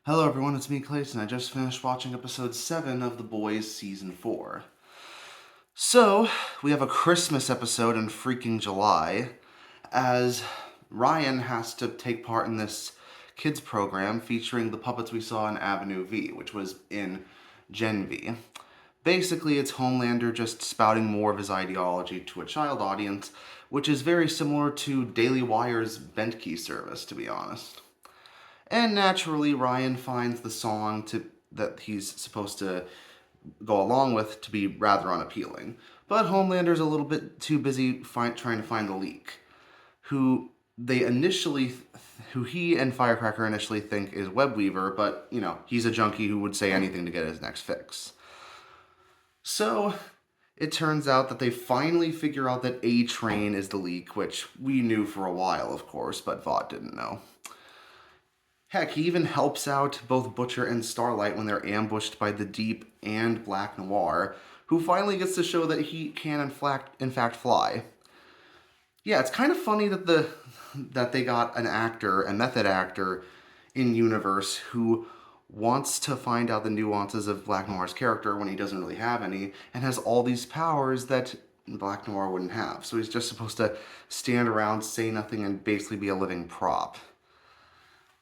Hello everyone, it's me Clayton. I just finished watching episode 7 of The Boys Season 4. So, we have a Christmas episode in freaking July, as Ryan has to take part in this kids program featuring the puppets we saw in Avenue V, which was in Gen V. Basically, it's Homelander just spouting more of his ideology to a child audience, which is very similar to Daily Wire's Bent Key service, to be honest. And naturally, Ryan finds the song that he's supposed to go along with to be rather unappealing. But Homelander's a little bit too busy trying to find the leak, who they initially, who he and Firecracker initially think is Webweaver, but he's a junkie who would say anything to get his next fix. So it turns out that they finally figure out that A-Train is the leak, which we knew for a while, of course, but Vought didn't know. Heck, he even helps out both Butcher and Starlight when they're ambushed by the Deep and Black Noir, who finally gets to show that he can in fact fly. Yeah, it's kind of funny that they got an actor, a method actor, in universe who wants to find out the nuances of Black Noir's character when he doesn't really have any, and has all these powers that Black Noir wouldn't have. So he's just supposed to stand around, say nothing, and basically be a living prop.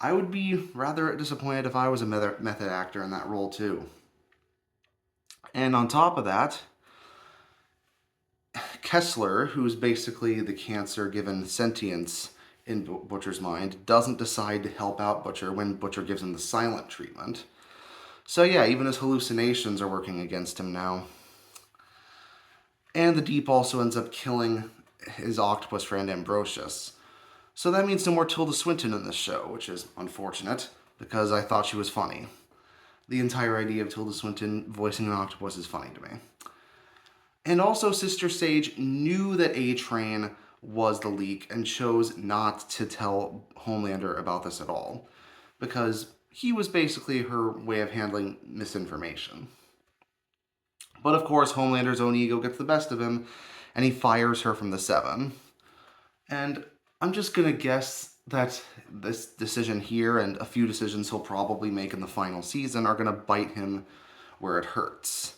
I would be rather disappointed if I was a method actor in that role too. And on top of that, Kessler, who's basically the cancer given sentience in Butcher's mind, doesn't decide to help out Butcher when Butcher gives him the silent treatment. So yeah, even his hallucinations are working against him now. And the Deep also ends up killing his octopus friend Ambrosius. So that means no more Tilda Swinton in this show, which is unfortunate, because I thought she was funny. The entire idea of Tilda Swinton voicing an octopus is funny to me. And also, Sister Sage knew that A-Train was the leak and chose not to tell Homelander about this at all, because he was basically her way of handling misinformation. But of course, Homelander's own ego gets the best of him, and he fires her from the Seven. And I'm just gonna guess that this decision here and a few decisions he'll probably make in the final season are gonna bite him where it hurts.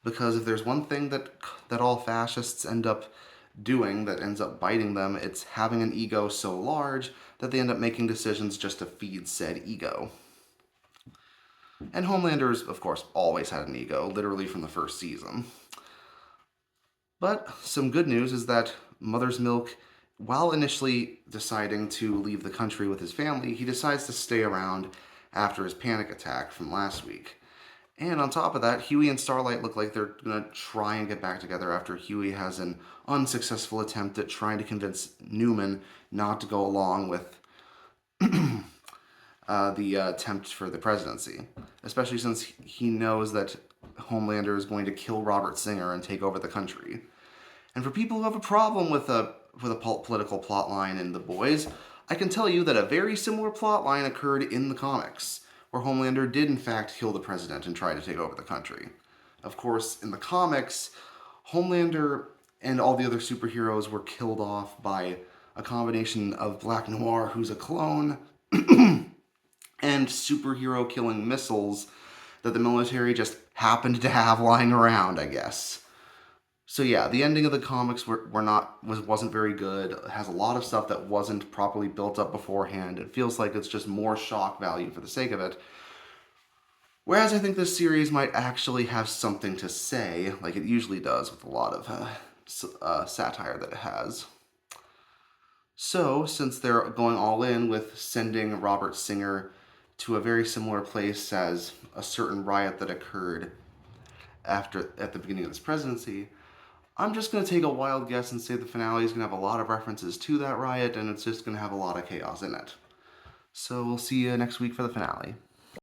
Because if there's one thing that all fascists end up doing that ends up biting them, it's having an ego so large that they end up making decisions just to feed said ego. And Homelander's, of course, always had an ego, literally from the first season. But some good news is that Mother's Milk, while initially deciding to leave the country with his family, he decides to stay around after his panic attack from last week. And on top of that, Huey and Starlight look like they're gonna try and get back together after Huey has an unsuccessful attempt at trying to convince Newman not to go along with the attempt for the presidency, especially since he knows that Homelander is going to kill Robert Singer and take over the country. And for people who have a problem with a political plot line in The Boys, I can tell you that a very similar plot line occurred in the comics, where Homelander did in fact kill the president and try to take over the country. Of course, in the comics, Homelander and all the other superheroes were killed off by a combination of Black Noir, who's a clone, and superhero killing missiles that the military just happened to have lying around, I guess. So yeah, the ending of the comics wasn't very good. It has a lot of stuff that wasn't properly built up beforehand. It feels like it's just more shock value for the sake of it. Whereas I think this series might actually have something to say, like it usually does with a lot of satire that it has. So, since they're going all in with sending Robert Singer to a very similar place as a certain riot that occurred at the beginning of this presidency, I'm just going to take a wild guess and say the finale is going to have a lot of references to that riot, and it's just going to have a lot of chaos in it. So we'll see you next week for the finale.